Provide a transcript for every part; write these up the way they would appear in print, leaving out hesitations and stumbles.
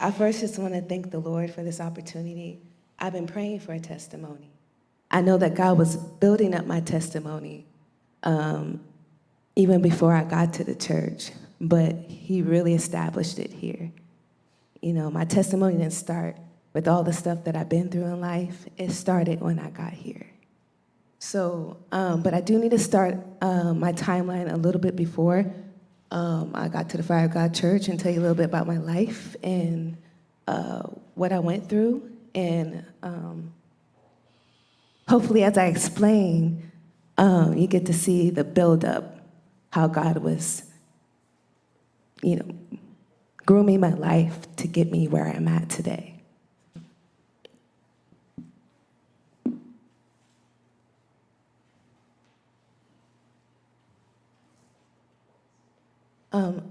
I first just want to thank the Lord for this opportunity. I've been praying for a testimony. I know that God was building up my testimony even before I got to the church, but he really established it here. You know, my testimony didn't start with all the stuff that I've been through in life. It started when I got here. So, but I do need to start my timeline a little bit before I got to the Fire of God Church and tell you a little bit about my life and what I went through. And hopefully as I explain, you get to see the buildup, how God was, you know, grooming my life to get me where I'm at today.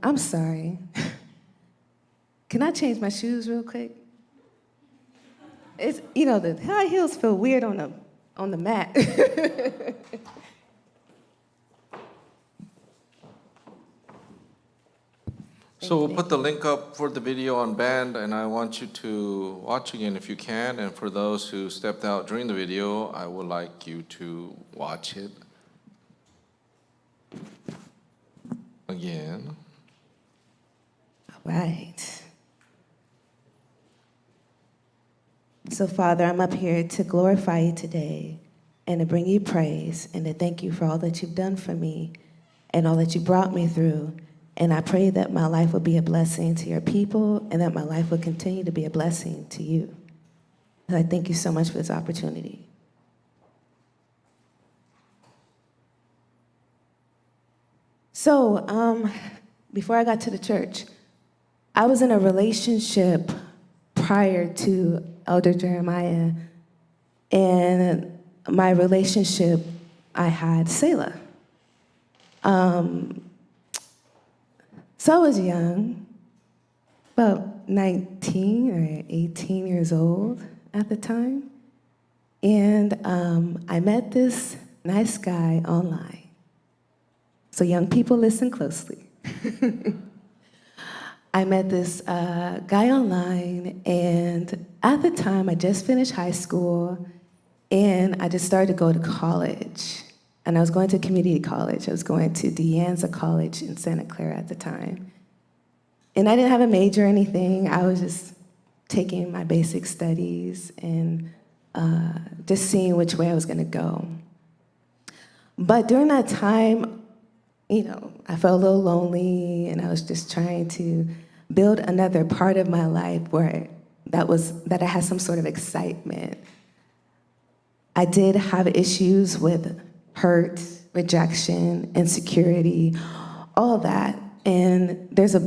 I'm sorry. Can I change my shoes real quick? It's, you know, the high heels feel weird on the mat. So we'll put the link up for the video on Band, and I want you to watch again if you can. And for those who stepped out during the video, I would like you to watch it again. All right. So, Father, I'm up here to glorify you today and to bring you praise and to thank you for all that you've done for me and all that you brought me through. And I pray that my life will be a blessing to your people and that my life will continue to be a blessing to you. And I thank you so much for this opportunity. So, before I got to the church, I was in a relationship prior to Elder Jeremiah, and my relationship, I had Selah. So I was young, about 19 or 18 years old at the time, and I met this nice guy online. So young people, listen closely. I met this guy online, and at the time, I just finished high school, and I just started to go to college. And I was going to community college. I was going to De Anza College in Santa Clara at the time. And I didn't have a major or anything. I was just taking my basic studies and just seeing which way I was going to go. But during that time, you know, I felt a little lonely, and I was just trying to build another part of my life where that I had some sort of excitement. I did have issues with hurt, rejection, insecurity, all that. And there's a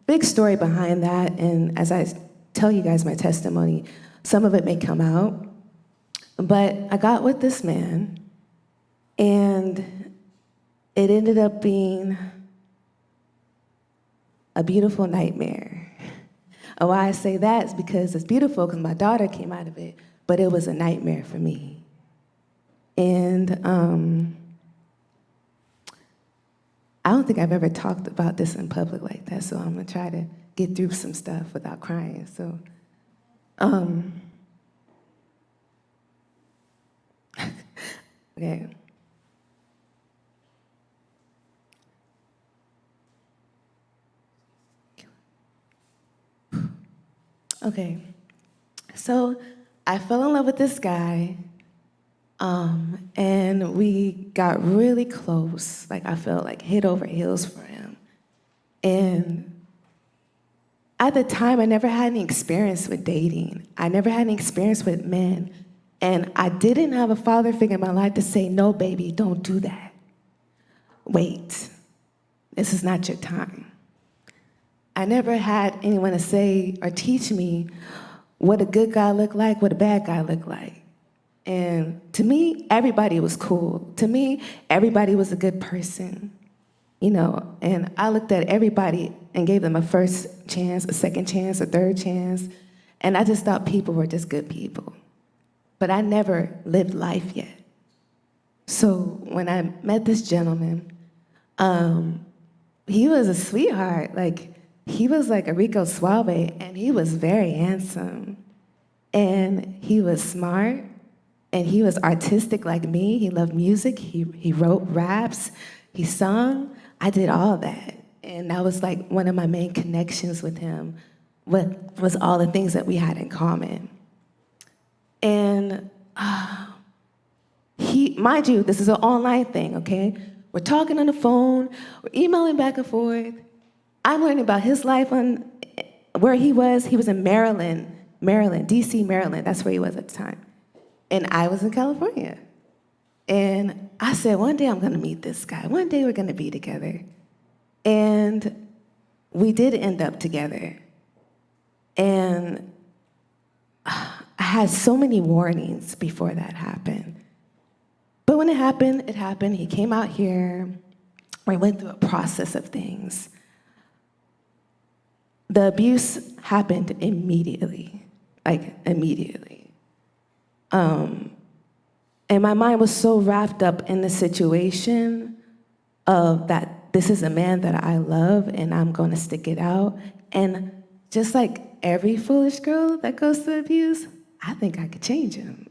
big story behind that, and as I tell you guys my testimony, some of it may come out. But I got with this man, and it ended up being a beautiful nightmare. And why I say that is because it's beautiful because my daughter came out of it, but it was a nightmare for me. And I don't think I've ever talked about this in public like that, so I'm gonna try to get through some stuff without crying. So, okay. Okay, so I fell in love with this guy, and we got really close. Like, I felt like head over heels for him. And at the time, I never had any experience with dating. I never had any experience with men. And I didn't have a father figure in my life to say, no, baby, don't do that. Wait, this is not your time. I never had anyone to say or teach me what a good guy looked like, what a bad guy looked like. And to me, everybody was cool. To me, everybody was a good person, you know. And I looked at everybody and gave them a first chance, a second chance, a third chance. And I just thought people were just good people. But I never lived life yet. So when I met this gentleman, he was a sweetheart. Like, he was like a Rico Suave, and he was very handsome. And he was smart, and he was artistic like me. He loved music. He wrote raps. He sung. I did all that. And that was like one of my main connections with him, was all the things that we had in common. And mind you, this is an online thing, okay? We're talking on the phone, we're emailing back and forth. I'm learning about his life on where he was. He was in Maryland, DC, Maryland. That's where he was at the time. And I was in California. And I said, one day I'm gonna meet this guy. One day we're gonna be together. And we did end up together. And I had so many warnings before that happened. But when it happened, it happened. He came out here. We went through a process of things. The abuse happened immediately, like immediately. And my mind was so wrapped up in the situation of that this is a man that I love and I'm gonna stick it out. And just like every foolish girl that goes through abuse, I think I could change him.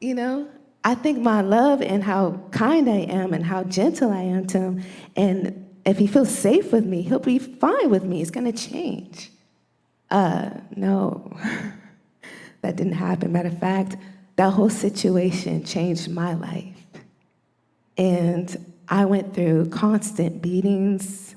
You know? I think my love and how kind I am and how gentle I am to him, and if he feels safe with me, he'll be fine with me. It's gonna change. No, that didn't happen. Matter of fact, that whole situation changed my life. And I went through constant beatings.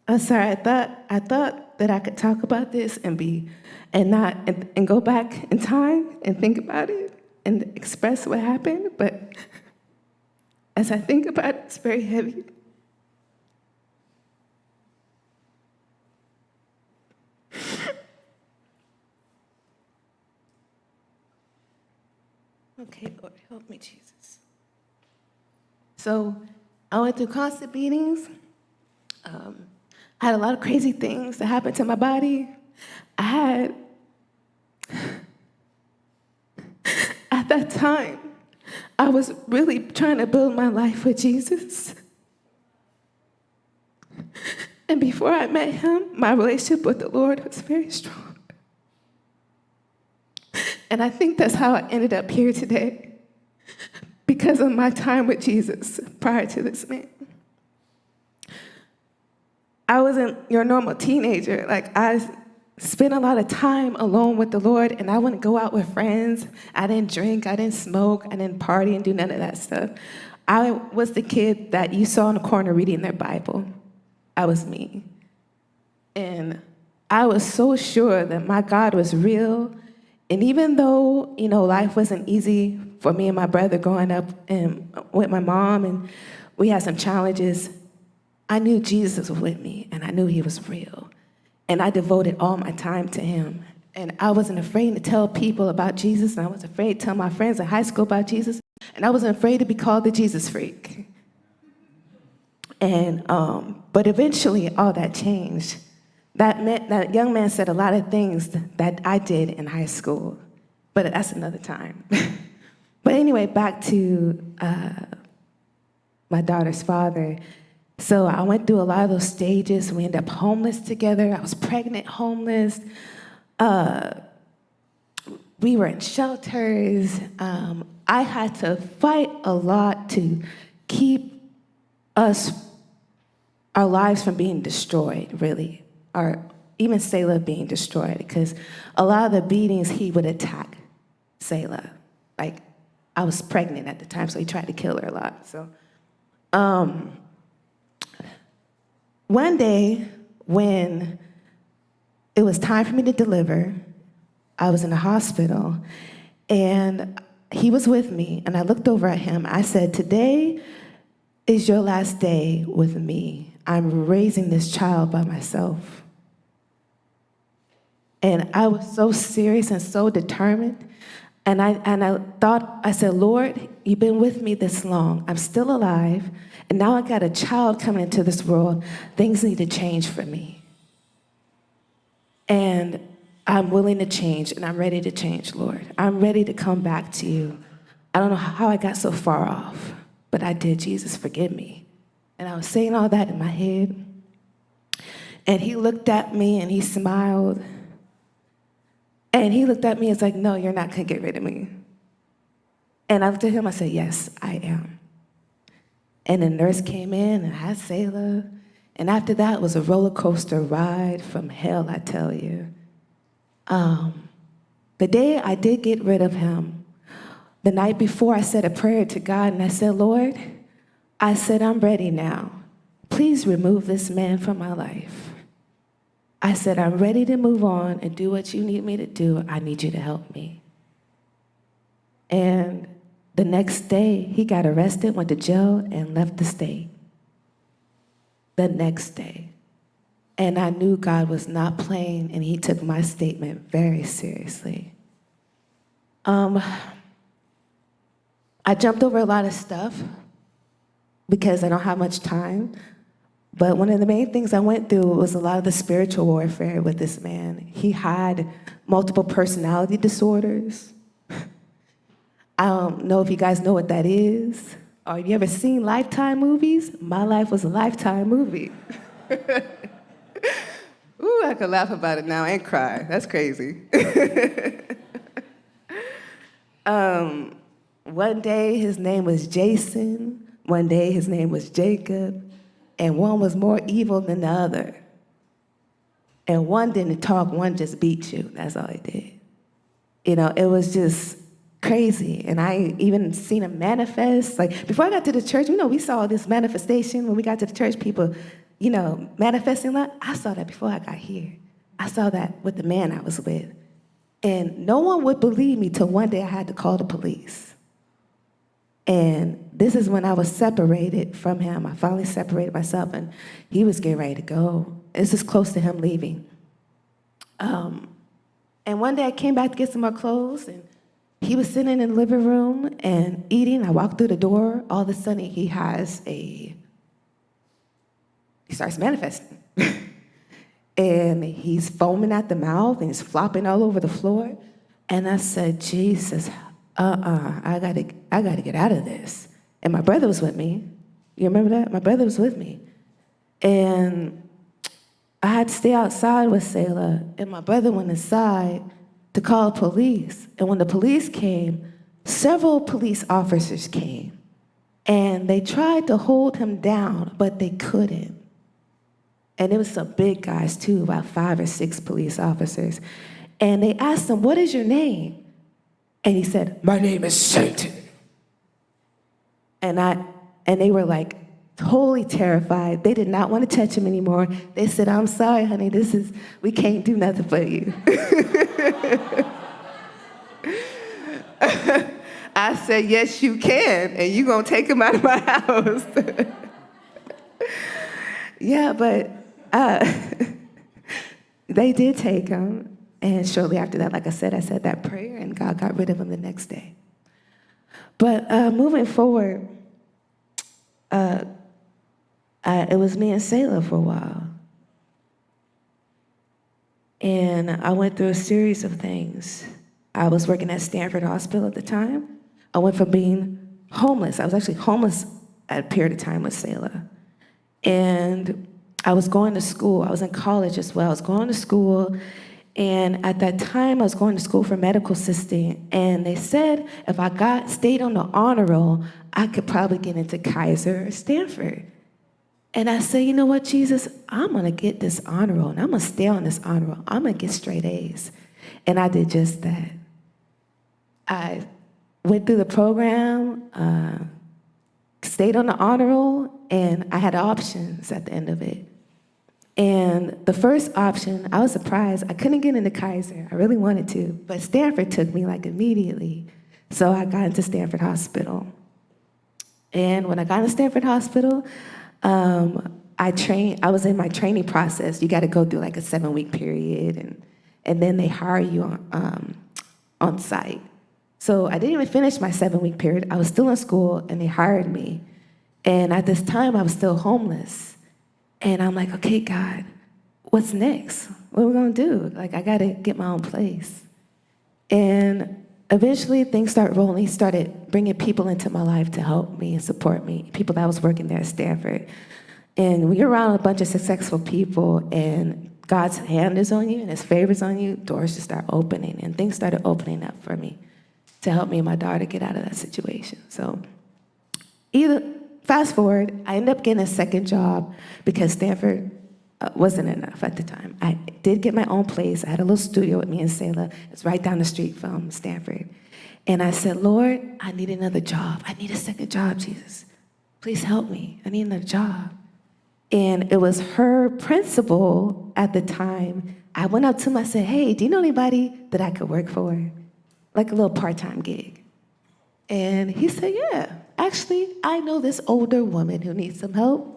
I'm sorry, I thought that I could talk about this and go back in time and think about it and express what happened, but as I think about it, it's very heavy. Okay, Lord, help me, Jesus. So I went through constant beatings. I had a lot of crazy things that happened to my body. At that time, I was really trying to build my life with Jesus. And before I met him, my relationship with the Lord was very strong. And I think that's how I ended up here today, because of my time with Jesus prior to this man. I wasn't your normal teenager. Like, I spent a lot of time alone with the Lord, and I wouldn't go out with friends. I didn't drink, I didn't smoke, I didn't party and do none of that stuff. I was the kid that you saw in the corner reading their Bible. I was me. And I was so sure that my God was real. And even though, life wasn't easy for me and my brother growing up and with my mom, and we had some challenges, I knew Jesus was with me, and I knew he was real. And I devoted all my time to him. And I wasn't afraid to tell people about Jesus, and I wasn't afraid to tell my friends in high school about Jesus, and I wasn't afraid to be called the Jesus freak. And, but eventually all that changed. That young man said a lot of things that I did in high school, but that's another time. But anyway, back to my daughter's father. So I went through a lot of those stages. We ended up homeless together. I was pregnant, homeless. We were in shelters. I had to fight a lot to keep our lives from being destroyed, really, or even Selah being destroyed, because a lot of the beatings, he would attack Selah. Like, I was pregnant at the time, so he tried to kill her a lot. So, one day, when it was time for me to deliver, I was in the hospital, and he was with me, and I looked over at him. I said, "Today is your last day with me. I'm raising this child by myself." And I was so serious and so determined. And I said, "Lord, you've been with me this long. I'm still alive. And now I got a child coming into this world. Things need to change for me." And I'm willing to change, and I'm ready to change, Lord. I'm ready to come back to you. I don't know how I got so far off, but I did. Jesus, forgive me. And I was saying all that in my head. And he looked at me, and he smiled. And he looked at me and was like, no, you're not going to get rid of me. And I looked at him, I said, yes, I am. And the nurse came in, and I had Selah. And after that, it was a roller coaster ride from hell, I tell you. The day I did get rid of him, the night before, I said a prayer to God, and I said, Lord, I said, I'm ready now. Please remove this man from my life. I said, I'm ready to move on and do what you need me to do. I need you to help me. And the next day, he got arrested, went to jail, and left the state. The next day. And I knew God was not playing, and he took my statement very seriously. I jumped over a lot of stuff because I don't have much time. But one of the main things I went through was a lot of the spiritual warfare with this man. He had multiple personality disorders. I don't know if you guys know what that is. Or have you ever seen Lifetime movies? My life was a Lifetime movie. Ooh, I could laugh about it now and cry. That's crazy. One day his name was Jason. One day his name was Jacob. And one was more evil than the other. And one didn't talk, one just beat you. That's all he did. You know, it was just crazy. And I even seen him manifest. Like, before I got to the church, you know, we saw this manifestation. When we got to the church, people, you know, manifesting a lot. I saw that before I got here. I saw that with the man I was with. And no one would believe me till one day I had to call the police. And this is when I was separated from him. I finally separated myself, and he was getting ready to go. This is close to him leaving. And one day I came back to get some more clothes, and he was sitting in the living room and eating. I walked through the door. All of a sudden, he starts manifesting. And he's foaming at the mouth, and he's flopping all over the floor. And I said, Jesus, I gotta get out of this. And my brother was with me. You remember that? My brother was with me. And I had to stay outside with Selah, and my brother went inside to call police. And when the police came, several police officers came. And they tried to hold him down, but they couldn't. And it was some big guys too, about 5 or 6 police officers. And they asked him, what is your name? And he said, my name is Satan. And they were like totally terrified. They did not want to touch him anymore. They said, I'm sorry, honey, we can't do nothing for you. I said, yes, you can, and you're gonna take him out of my house. Yeah, but they did take him. And shortly after that, like I said that prayer, and God got rid of him the next day. But moving forward, it was me and Selah for a while. And I went through a series of things. I was working at Stanford Hospital at the time. I went from being homeless. I was actually homeless at a period of time with Selah. And I was going to school. I was in college as well. I was going to school. And at that time, I was going to school for medical assisting, and they said if I stayed on the honor roll, I could probably get into Kaiser or Stanford. And I said, you know what, Jesus, I'm gonna get this honor roll, and I'm gonna stay on this honor roll. I'm gonna get straight A's. And I did just that. I went through the program, stayed on the honor roll, and I had options at the end of it. And the first option, I was surprised. I couldn't get into Kaiser. I really wanted to, but Stanford took me like immediately. So I got into Stanford Hospital. And when I got into Stanford Hospital, I was in my training process. You got to go through like a 7-week period, and then they hire you on site. So I didn't even finish my 7-week period. I was still in school, and they hired me. And at this time, I was still homeless. And I'm like, okay, God, what's next? What are we gonna do? Like, I gotta get my own place. And eventually things started rolling. He started bringing people into my life to help me and support me, people that was working there at Stanford. And when you're around a bunch of successful people and God's hand is on you and his favor's on you, doors just start opening, and things started opening up for me to help me and my daughter get out of that situation. So fast forward, I ended up getting a second job because Stanford wasn't enough at the time. I did get my own place. I had a little studio with me and Selah. It's right down the street from Stanford. And I said, Lord, I need another job. I need a second job, Jesus. Please help me. I need another job. And it was her principal at the time. I went up to him, I said, hey, do you know anybody that I could work for? Like a little part-time gig. And he said, yeah, actually, I know this older woman who needs some help.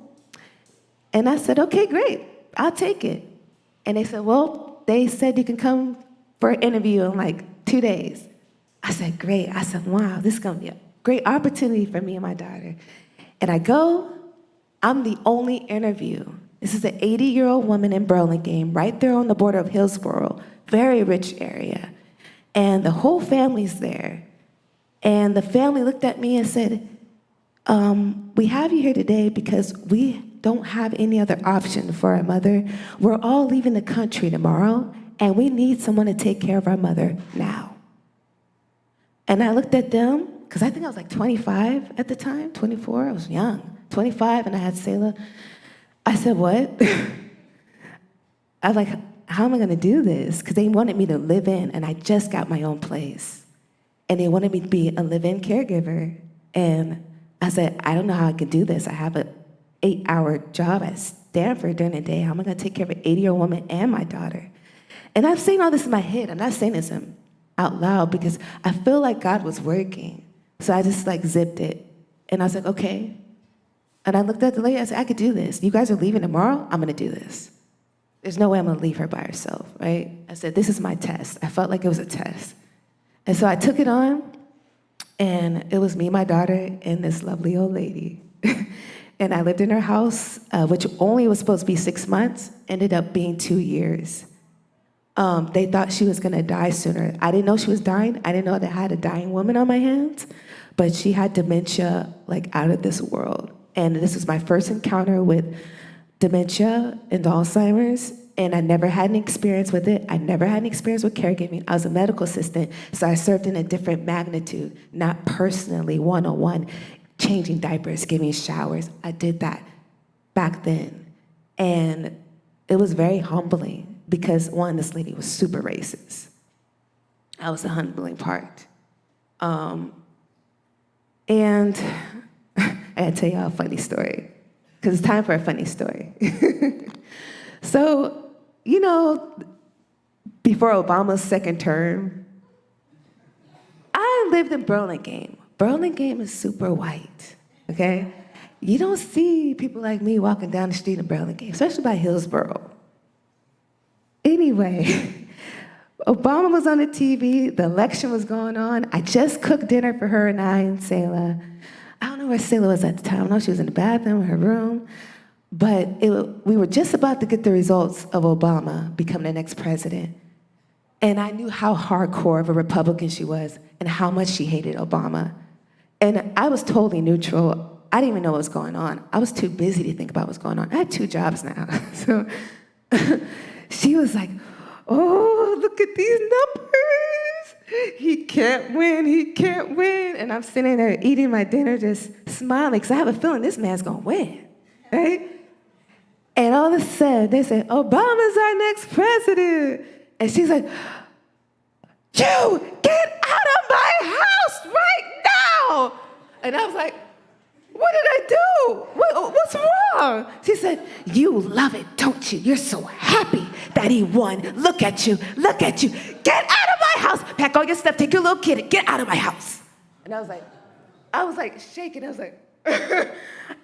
And I said, okay, great, I'll take it. And they said, well, they said you can come for an interview in like 2 days. I said, great. I said, wow, this is gonna be a great opportunity for me and my daughter. And I go, I'm the only interview. This is an 80-year-old woman in Burlingame, right there on the border of Hillsborough, very rich area. And the whole family's there. And the family looked at me and said, we have you here today because we don't have any other option for our mother. We're all leaving the country tomorrow, and we need someone to take care of our mother now. And I looked at them, because I think I was like 25 at the time, 24, I was young, 25, and I had Selah. I said, what? I was like, how am I gonna do this? Because they wanted me to live in, and I just got my own place. And they wanted me to be a live-in caregiver. And I said, I don't know how I can do this. I have an 8-hour job at Stanford during the day. How am I gonna take care of an 80-year-old woman and my daughter? And I'm saying all this in my head. I'm not saying this out loud because I feel like God was working. So I just like zipped it. And I was like, okay. And I looked at the lady, I said, I could do this. You guys are leaving tomorrow? I'm gonna do this. There's no way I'm gonna leave her by herself, right? I said, this is my test. I felt like it was a test. And so I took it on, and it was me, my daughter, and this lovely old lady. And I lived in her house, which only was supposed to be 6 months, ended up being 2 years. They thought she was gonna die sooner. I didn't know she was dying. I didn't know that I had a dying woman on my hands, but she had dementia like out of this world. And this was my first encounter with dementia and Alzheimer's, and I never had an experience with it. I never had an experience with caregiving. I was a medical assistant, so I served in a different magnitude, not personally, one-on-one, changing diapers, giving showers. I did that back then. And it was very humbling because, one, this lady was super racist. That was the humbling part. And I gotta tell y'all a funny story, because it's time for a funny story. So, you know, before Obama's second term, I lived in Burlingame. Burlingame is super white, okay? You don't see people like me walking down the street in Burlingame, especially by Hillsborough. Anyway, Obama was on the TV, the election was going on. I just cooked dinner for her and I and Selah. I don't know where Selah was at the time. I know she was in the bathroom, her room. But we were just about to get the results of Obama becoming the next president. And I knew how hardcore of a Republican she was and how much she hated Obama. And I was totally neutral. I didn't even know what was going on. I was too busy to think about what's going on. I had 2 jobs now. So she was like, oh, look at these numbers. He can't win, he can't win. And I'm sitting there eating my dinner, just smiling, because I have a feeling this man's gonna win, right? And all of a sudden, they said, Obama's our next president. And she's like, you, get out of my house right now. And I was like, what did I do? What's wrong? She said, you love it, don't you? You're so happy that he won. Look at you, look at you. Get out of my house. Pack all your stuff, take your little kid, and get out of my house. And I was like shaking. I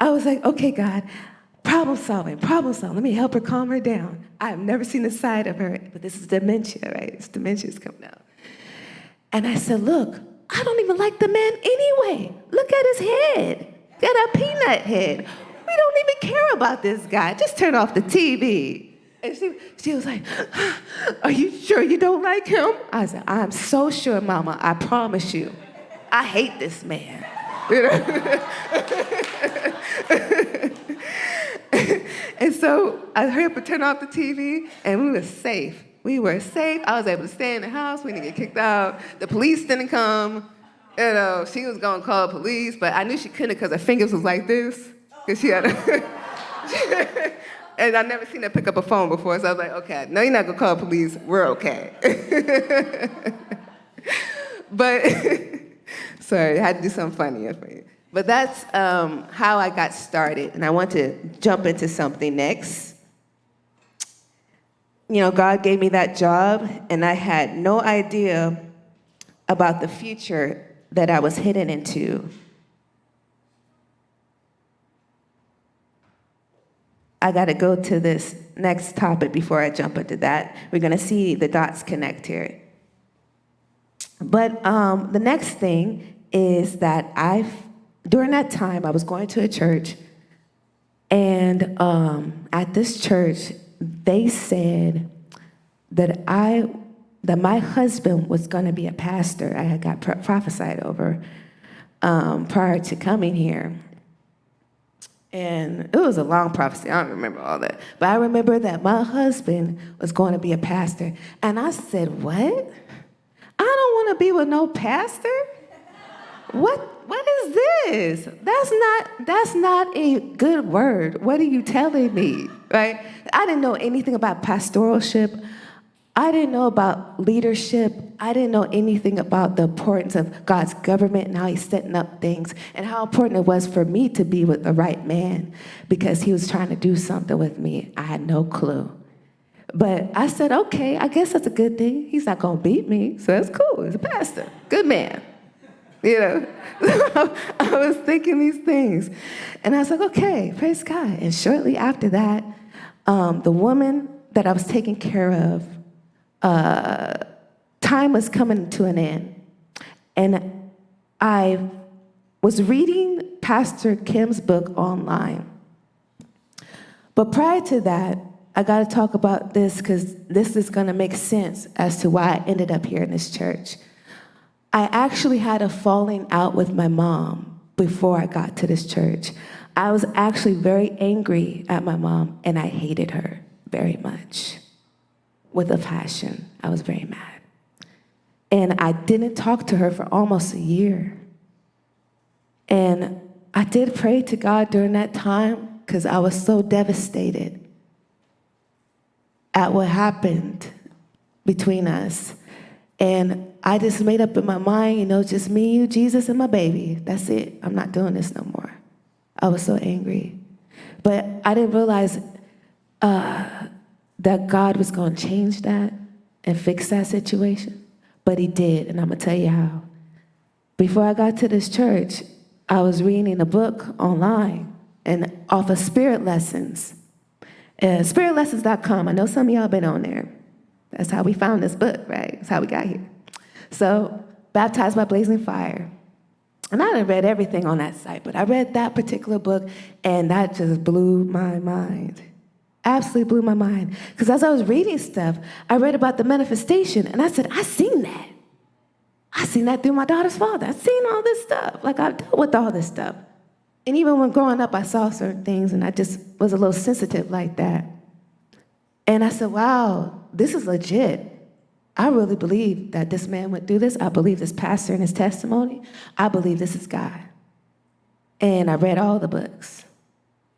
was like, okay, God, problem solving. Let me help her calm her down. I've never seen the side of her, but this is dementia, right? It's dementia's coming out. And I said, look, I don't even like the man anyway. Look at his head. Got a peanut head. We don't even care about this guy. Just turn off the TV. And she was like, are you sure you don't like him? I said, I'm so sure, Mama, I promise you. I hate this man. You know? And so I heard her turn off the TV, and we were safe. We were safe. I was able to stay in the house. We didn't get kicked out. The police didn't come. You know, she was going to call police, but I knew she couldn't because her fingers was like this. Because she had and I'd never seen her pick up a phone before, so I was like, okay, no, you're not going to call police. We're okay. But, sorry, I had to do something funny for you. But that's how I got started, and I want to jump into something next. You know, God gave me that job, and I had no idea about the future that I was heading into. I got to go to this next topic before I jump into that. We're going to see the dots connect here. But the next thing is that during that time, I was going to a church, and at this church, they said that my husband was going to be a pastor. I had got prophesied over prior to coming here. And it was a long prophecy. I don't remember all that. But I remember that my husband was going to be a pastor. And I said, what? I don't want to be with no pastor. What is this? That's not a good word. What are you telling me, right? I didn't know anything about pastoralship. I didn't know about leadership. I didn't know anything about the importance of God's government and how he's setting up things and how important it was for me to be with the right man because he was trying to do something with me. I had no clue. But I said, okay, I guess that's a good thing. He's not going to beat me, so that's cool. He's a pastor. Good man. You know, I was thinking these things. And I was like, okay, praise God. And shortly after that, the woman that I was taking care of, time was coming to an end. And I was reading Pastor Kim's book online. But prior to that, I got to talk about this because this is going to make sense as to why I ended up here in this church. I actually had a falling out with my mom before I got to this church. I was actually very angry at my mom, and I hated her very much. With a passion. I was very mad. And I didn't talk to her for almost a year. And I did pray to God during that time because I was so devastated at what happened between us. And I just made up in my mind, you know, just me, you, Jesus, and my baby. That's it. I'm not doing this no more. I was so angry. But I didn't realize that God was going to change that and fix that situation. But he did, and I'm going to tell you how. Before I got to this church, I was reading a book online and off of Spirit Lessons. SpiritLessons.com. I know some of y'all been on there. That's how we found this book, right? That's how we got here. So, Baptized by Blazing Fire. And I done read everything on that site, but I read that particular book, and that just blew my mind. Absolutely blew my mind. Because as I was reading stuff, I read about the manifestation, and I said, I seen that. I seen that through my daughter's father. I seen all this stuff. Like, I've dealt with all this stuff. And even when growing up, I saw certain things, and I just was a little sensitive like that. And I said, wow, this is legit. I really believe that this man went through this. I believe this pastor and his testimony. I believe this is God. And I read all the books.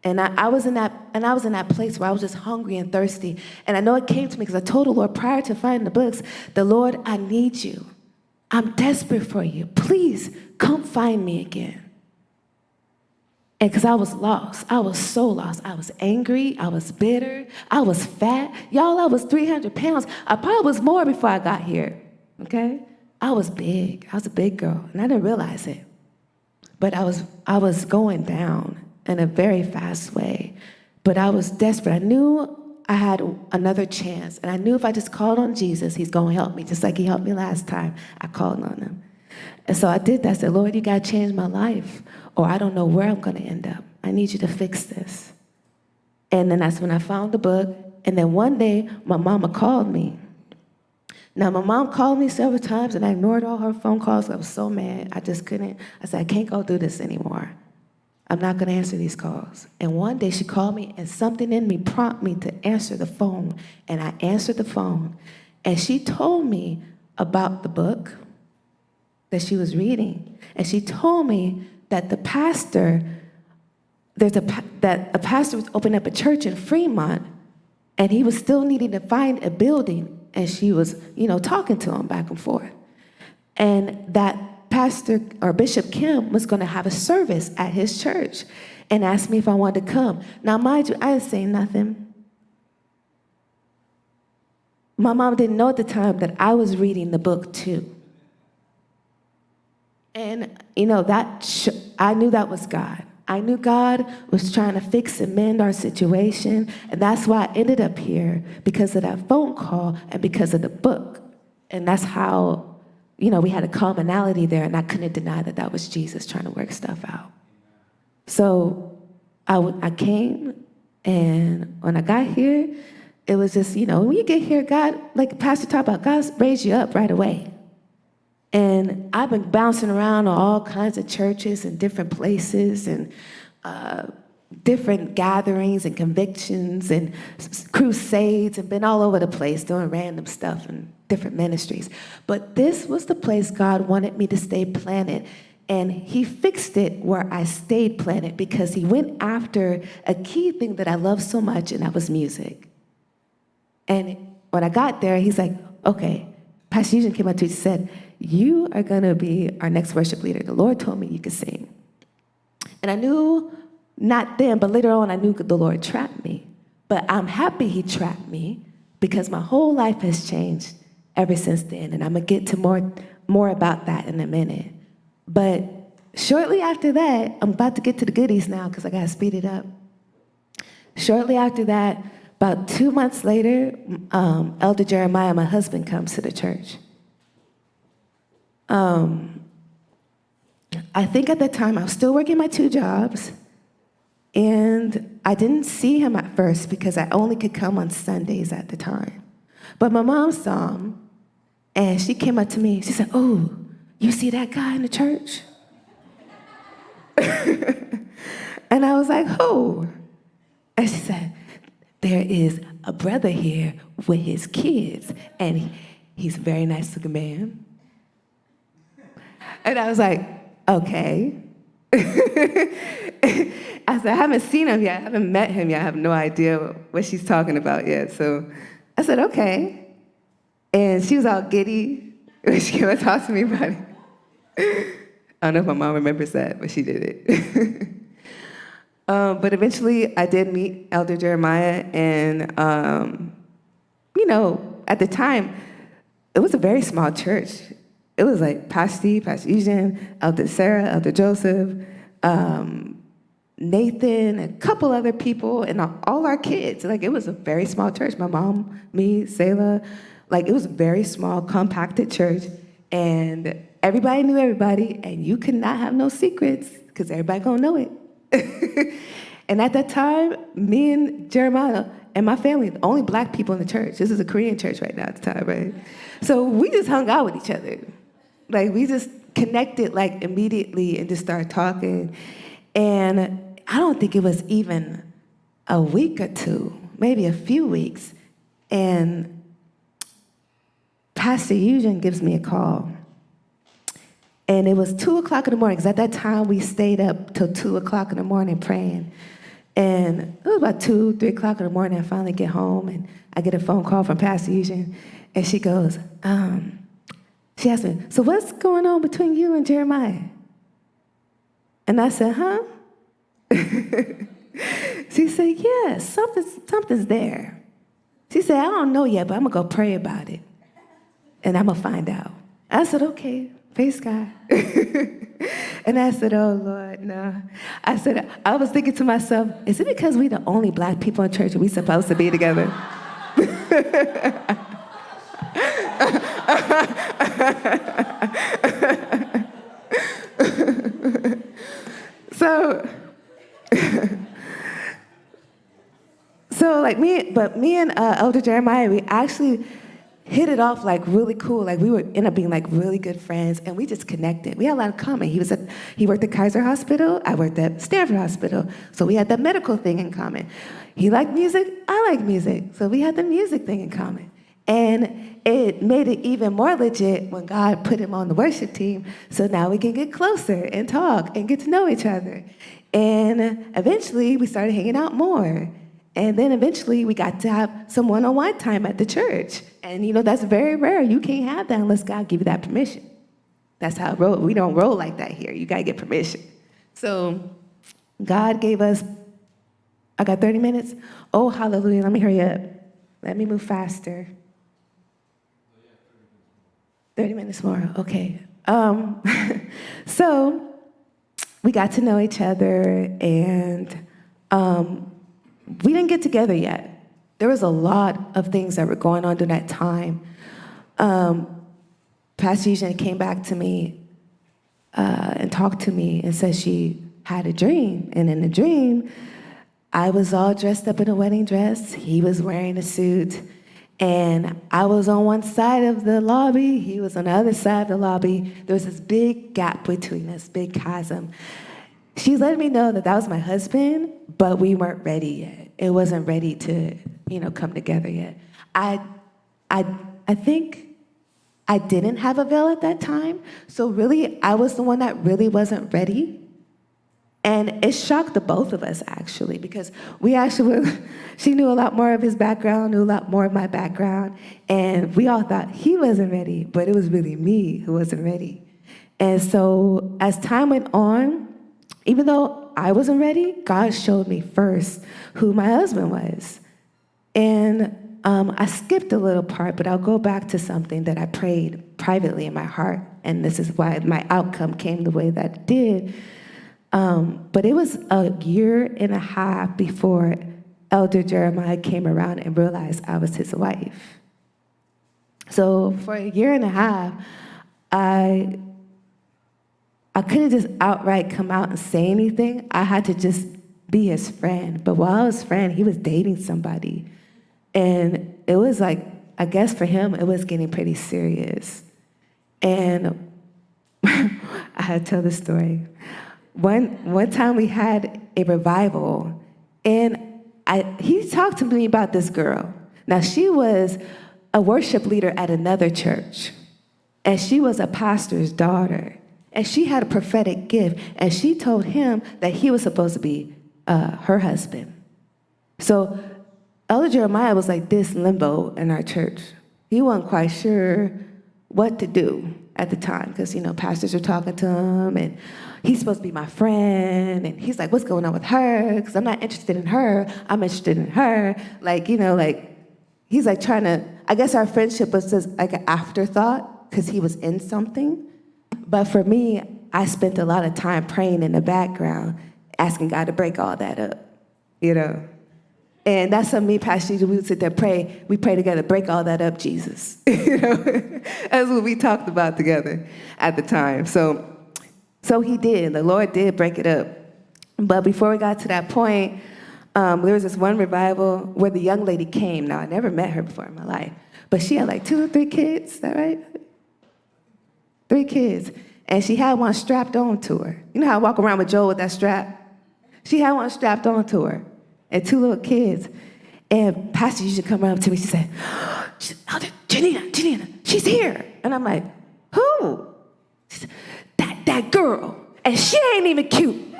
And I was in that place where I was just hungry and thirsty. And I know it came to me because I told the Lord prior to finding the books, the Lord, I need you. I'm desperate for you. Please come find me again. And because I was lost. I was so lost. I was angry. I was bitter. I was fat. Y'all, I was 300 pounds. I probably was more before I got here, okay? I was big. I was a big girl, and I didn't realize it. But I was going down in a very fast way. But I was desperate. I knew I had another chance, and I knew if I just called on Jesus, he's going to help me, just like he helped me last time I called on him. And so I did that. I said, Lord, you got to change my life, or I don't know where I'm going to end up. I need you to fix this. And then that's when I found the book, And then one day, my mama called me. Now, my mom called me several times, and I ignored all her phone calls. I was so mad. I just couldn't. I said, I can't go through this anymore. I'm not going to answer these calls. And one day she called me, and something in me prompted me to answer the phone. And I answered the phone. And she told me about the book that she was reading. And she told me that the pastor, that a pastor was opening up a church in Fremont, and he was still needing to find a building. And she was, talking to him back and forth. And that Pastor or Bishop Kim was going to have a service at his church and asked me if I wanted to come. Now, mind you, I didn't say nothing. My mom didn't know at the time that I was reading the book too. And, I knew that was God. I knew God was trying to fix and mend our situation. And that's why I ended up here, because of that phone call and because of the book. And that's how we had a commonality there, and I couldn't deny that that was Jesus trying to work stuff out. So I came, and when I got here, it was just, when you get here, God, like Pastor talked about, God raised you up right away. And I've been bouncing around on all kinds of churches and different places and different gatherings and convictions and crusades, and been all over the place doing random stuff and different ministries. But this was the place God wanted me to stay planted. And he fixed it where I stayed planted, because he went after a key thing that I love so much, and that was music. And when I got there, he's like, okay, Pastor Eugene came up to me and said, you are going to be our next worship leader. The Lord told me you could sing. And I knew, not then, but later on, I knew the Lord trapped me. But I'm happy he trapped me, because my whole life has changed ever since then. And I'm going to get to more about that in a minute. But shortly after that, I'm about to get to the goodies now, because I got to speed it up. Shortly after that, about 2 months later, Elder Jeremiah, my husband, comes to the church. I think at that time I was still working my 2 jobs, and I didn't see him at first because I only could come on Sundays at the time. But my mom saw him, and she came up to me. She said, oh, you see that guy in the church? And I was like, who? And she said, there is a brother here with his kids, and he's a very nice looking man. And I was like, okay. I said, I haven't seen him yet. I haven't met him yet. I have no idea what she's talking about yet. So I said, okay. And she was all giddy when she came and talked to me about it. I don't know if my mom remembers that, but she did it. But eventually I did meet Elder Jeremiah. And, at the time, it was a very small church. It was like Pastor Eugene, Elder Sarah, Elder Joseph, Nathan, a couple other people, and all our kids. Like, it was a very small church. My mom, me, Selah. Like, it was a very small, compacted church. And everybody knew everybody, and you could not have no secrets, because everybody gonna know it. And at that time, me and Jeremiah and my family, the only black people in the church. This is a Korean church right now at the time, right? So we just hung out with each other. Like, we just connected, like, immediately and just started talking. And I don't think it was even a week or two, maybe a few weeks. And Pastor Eugene gives me a call. And it was 2 o'clock in the morning, because at that time we stayed up till 2 o'clock in the morning praying. And it was about 2, 3 o'clock in the morning, I finally get home, and I get a phone call from Pastor Eugene. And she goes, she asked me, so what's going on between you and Jeremiah? And I said, huh? She said, yeah, something's there. She said, I don't know yet, but I'm going to go pray about it. And I'm going to find out. I said, okay, praise God. And I said, oh, Lord, no. I was thinking to myself, is it because we the only black people in church and we supposed to be together? So like me and Elder Jeremiah, we actually hit it off like really cool. Like we would end up being like really good friends, and we just connected. We had a lot in common. He worked at Kaiser Hospital. I worked at Stanford Hospital, so we had that medical thing in common. He liked music. I liked music, so we had the music thing in common. And it made it even more legit when God put him on the worship team. So now we can get closer and talk and get to know each other. And eventually we started hanging out more. And then eventually we got to have some one-on-one time at the church. And that's very rare. You can't have that unless God give you that permission. That's how it rolls. We don't roll like that here. You gotta get permission. So God gave us, I got 30 minutes? Oh, hallelujah, let me hurry up. Let me move faster. 30 minutes more, okay. So we got to know each other, and we didn't get together yet. There was a lot of things that were going on during that time. Pastor Eugene came back to me and talked to me and said she had a dream. And in the dream, I was all dressed up in a wedding dress. He was wearing a suit. And I was on one side of the lobby. He was on the other side of the lobby. There was this big gap between us, big chasm. She let me know that was my husband, but we weren't ready yet. It wasn't ready to, come together yet. I think I didn't have a veil at that time, so really, I was the one that really wasn't ready. And it shocked the both of us, actually, because she knew a lot more of his background, knew a lot more of my background, and we all thought he wasn't ready, but it was really me who wasn't ready. And so as time went on, even though I wasn't ready, God showed me first who my husband was. And I skipped a little part, but I'll go back to something that I prayed privately in my heart, and this is why my outcome came the way that it did. But it was a year and a half before Elder Jeremiah came around and realized I was his wife. So for a year and a half, I couldn't just outright come out and say anything. I had to just be his friend. But while I was friend, he was dating somebody. And it was like, I guess for him, it was getting pretty serious. And I had to tell this story. One time we had a revival, and he talked to me about this girl. Now, she was a worship leader at another church, and she was a pastor's daughter, and she had a prophetic gift, and she told him that he was supposed to be her husband. So Elder Jeremiah was like this limbo in our church. He wasn't quite sure what to do at the time, because, pastors were talking to him, and he's supposed to be my friend, and he's like, what's going on with her? Because I'm not interested in her, I'm interested in her. He's like trying to, I guess our friendship was just like an afterthought, because he was in something. But for me, I spent a lot of time praying in the background, asking God to break all that up, And that's something me and Pastor Eugene, we would sit there pray. We pray together, break all that up, Jesus. That's what we talked about together at the time. So he did. The Lord did break it up. But before we got to that point, there was this one revival where the young lady came. Now, I never met her before in my life. But she had like 2 or 3 kids, is that right? 3 kids. And she had one strapped on to her. You know how I walk around with Joel with that strap? She had one strapped on to her. And 2 little kids. And Pastor used to come up to me, she said, Janina, she's here. And I'm like, who? She said, that girl. And she ain't even cute.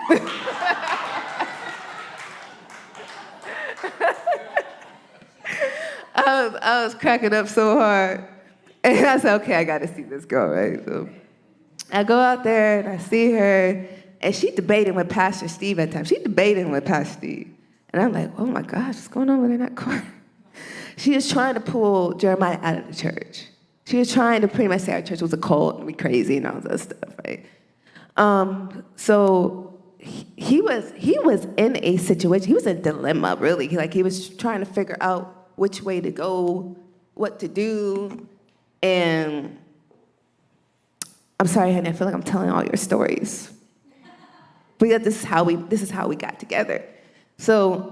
I was cracking up so hard. And I said, okay, I got to see this girl, right? So I go out there and I see her, and she's debating with Pastor Steve at times. She's debating with Pastor Steve. And I'm like, oh my gosh, what's going on in that corner? She is trying to pull Jeremiah out of the church. She was trying to pretty much say our church was a cult and we crazy and all that stuff, right? So he was in a situation, he was in a dilemma, really. He was trying to figure out which way to go, what to do. And I'm sorry, honey, I feel like I'm telling all your stories. But yeah, this is how we got together. So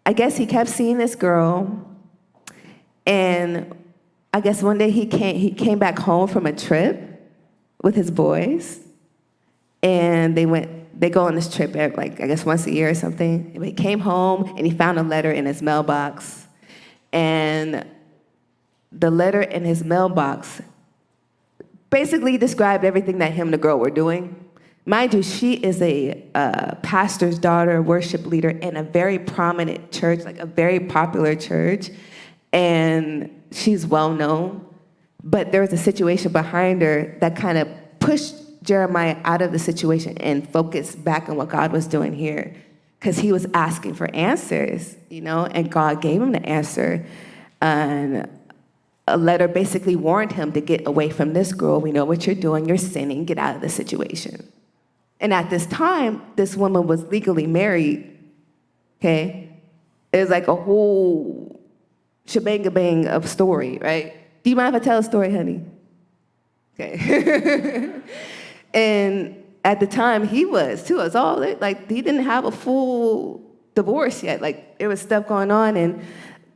I guess he kept seeing this girl, and I guess one day he came back home from a trip with his boys, and they go on this trip I guess once a year or something. And he came home and he found a letter in his mailbox, and the letter in his mailbox basically described everything that him and the girl were doing. Mind you, she is a pastor's daughter, worship leader in a very prominent church, like a very popular church, and she's well known. But there was a situation behind her that kind of pushed Jeremiah out of the situation and focused back on what God was doing here, because he was asking for answers, and God gave him the answer. And a letter basically warned him to get away from this girl. We know what you're doing. You're sinning. Get out of the situation. And at this time, this woman was legally married, okay? It was like a whole shebang-a-bang of story, right? Do you mind if I tell a story, honey? Okay. And at the time, he was, too. It was all, he didn't have a full divorce yet. There was stuff going on, and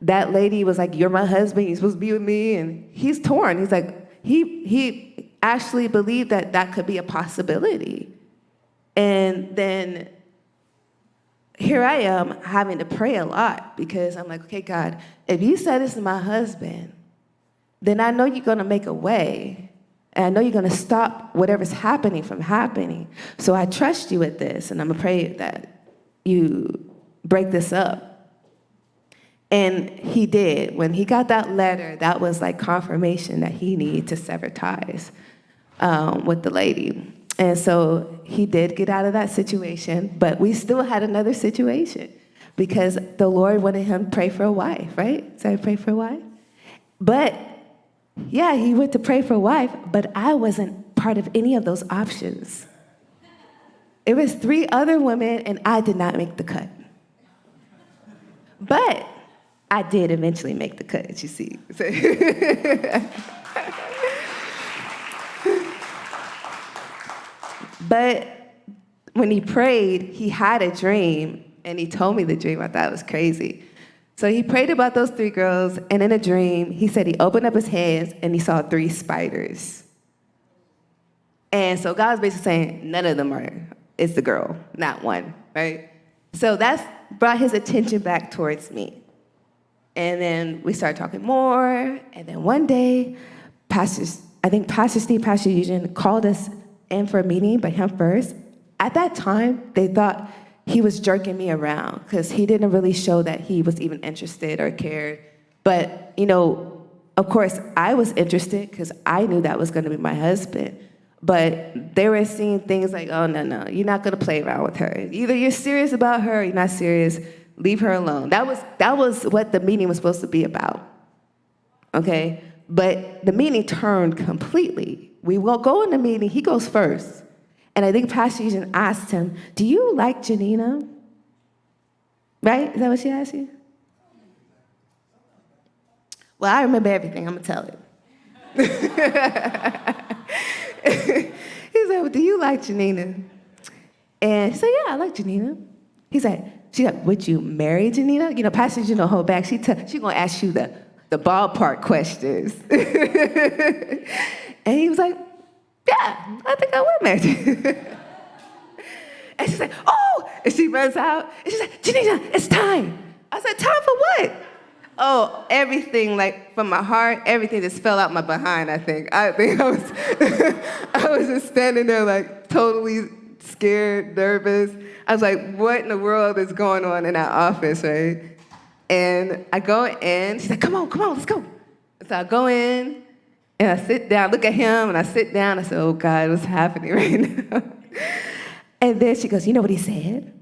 that lady was like, you're my husband, you're supposed to be with me, and he's torn. He's like, he actually believed that that could be a possibility. And then here I am having to pray a lot, because I'm like, okay, God, if you said this is my husband, then I know you're going to make a way, and I know you're going to stop whatever's happening from happening. So I trust you with this, and I'm going to pray that you break this up. And he did. When he got that letter, that was like confirmation that he needed to sever ties with the lady. And so he did get out of that situation, but we still had another situation, because the Lord wanted him to pray for a wife, right? So I pray for a wife. But yeah, he went to pray for a wife, but I wasn't part of any of those options. It was 3 other women, and I did not make the cut. But I did eventually make the cut, you see. But when he prayed, he had a dream, and he told me the dream. I thought it was crazy. So he prayed about those 3 girls, and in a dream, he said he opened up his hands, and he saw 3 spiders. And so God was basically saying, none of them it's the girl, not one, right? So that's brought his attention back towards me. And then we started talking more, and then one day, Pastor Steve, Pastor Eugene called us in for a meeting, but him first. At that time, they thought he was jerking me around, because he didn't really show that he was even interested or cared. But, of course, I was interested, because I knew that was going to be my husband. But they were seeing things like, oh, no, you're not going to play around with her. Either you're serious about her or you're not serious. Leave her alone. That was what the meeting was supposed to be about, okay? But the meeting turned completely. We will go in the meeting. He goes first. And I think Pastor Eugene asked him, do you like Janina? Right? Is that what she asked you? Well, I remember everything. I'm going to tell it. He said, well, do you like Janina? And she said, yeah, I like Janina. She's like, would you marry Janina? Pastor Eugene will hold back. She's going to ask you the ballpark questions. And he was like, yeah, I think I would marry Janina. And she's like, oh! And she runs out. And she's like, Janina, it's time. I said, time for what? Oh, everything, from my heart, everything just fell out my behind, I think. I was I was just standing there, totally scared, nervous. I was like, what in the world is going on in that office, right? And I go in. She's like, come on, let's go. So I go in, and I sit down, look at him, and I sit down. I said, oh, God, what's happening right now? And then she goes, you know what he said?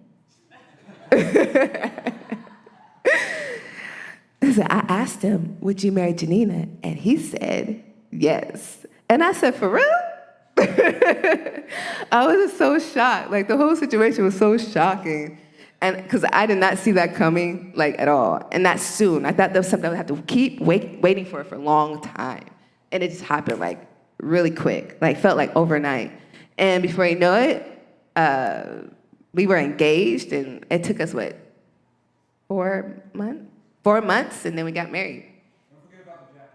I asked him, would you marry Janina? And he said, yes. And I said, for real? I was just so shocked. The whole situation was so shocking. And because I did not see that coming, at all. And not soon. I thought that was something I would have to keep waiting for a long time. And it just happened, really quick. Felt like overnight. And before you know it, we were engaged, and it took us, 4 months, and then we got married. Don't forget about the jacket.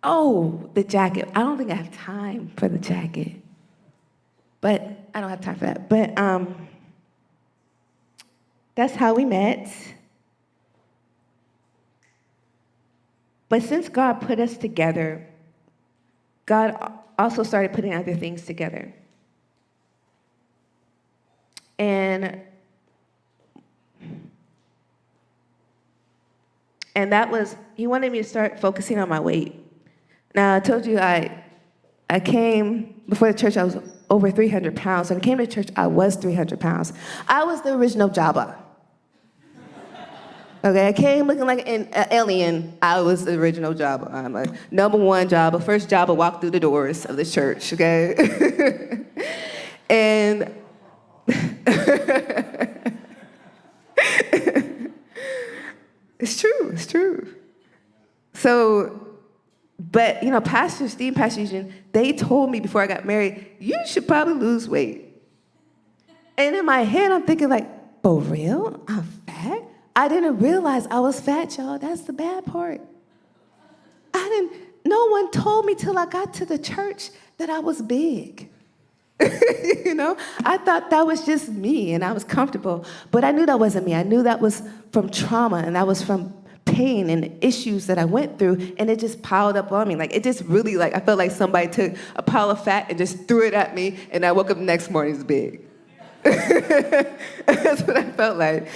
Oh, the jacket. I don't think I have time for the jacket. But I don't have time for that. But that's how we met. But since God put us together, God also started putting other things together. And that was, he wanted me to start focusing on my weight. Now, I told you I came, before the church, I was over 300 pounds. When I came to church, I was 300 pounds. I was the original Jabba. Okay, I came looking like an alien. I was the original Jabba. I'm a number one Jabba, first Jabba walked through the doors of the church, okay? And it's true. So, but, Pastor Steve, Pastor Eugene, they told me before I got married, you should probably lose weight. And in my head, I'm thinking like, for real? I'm fat? I didn't realize I was fat, y'all. That's the bad part. No one told me till I got to the church that I was big. I thought that was just me and I was comfortable, but I knew that wasn't me. I knew that was from trauma and that was from pain and issues that I went through, and it just piled up on me. Like, it just really, I felt like somebody took a pile of fat and just threw it at me, and I woke up the next morning, it's big. That's what I felt like.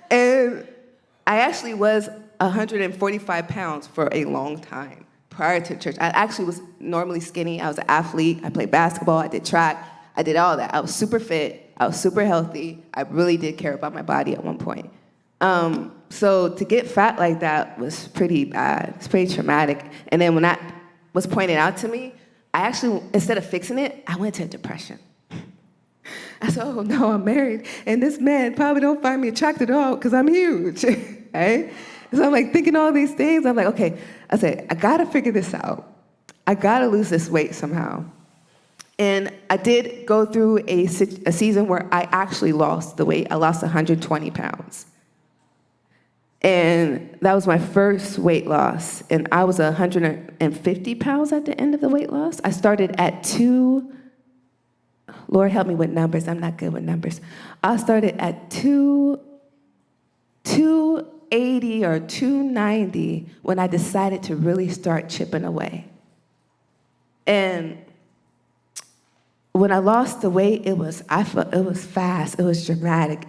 And I actually was 145 pounds for a long time prior to church. I actually was normally skinny. I was an athlete. I played basketball. I did track. I did all that. I was super fit. I was super healthy. I really did care about my body at one point. So to get fat like that was pretty bad. It's pretty traumatic. And then when that was pointed out to me, I actually, instead of fixing it, I went to depression. I said, oh no, I'm married, and this man probably don't find me attractive at all because I'm huge, right? So I'm thinking all these things. I'm like, okay, I said, I gotta figure this out. I gotta lose this weight somehow. And I did go through a season where I actually lost the weight. I lost 120 pounds. And that was my first weight loss. And I was 150 pounds at the end of the weight loss. I started at Lord help me with numbers. I'm not good with numbers. I started at 280 or 290 when I decided to really start chipping away. And when I lost the weight, it was fast. It was dramatic.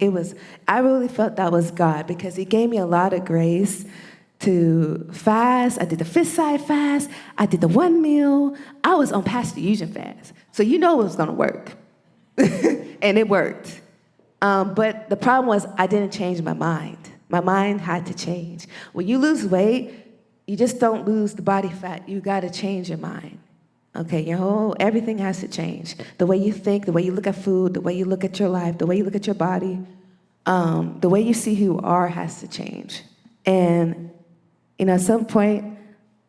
I really felt that was God because he gave me a lot of grace to fast. I did the fist side fast. I did the 1 meal. I was on Pastor Eugene fast. So it was going to work. And it worked. But the problem was I didn't change my mind. My mind had to change. When you lose weight, you just don't lose the body fat. You got to change your mind. Okay, everything has to change. The way you think, the way you look at food, the way you look at your life, the way you look at your body, the way you see who you are has to change. And, at some point,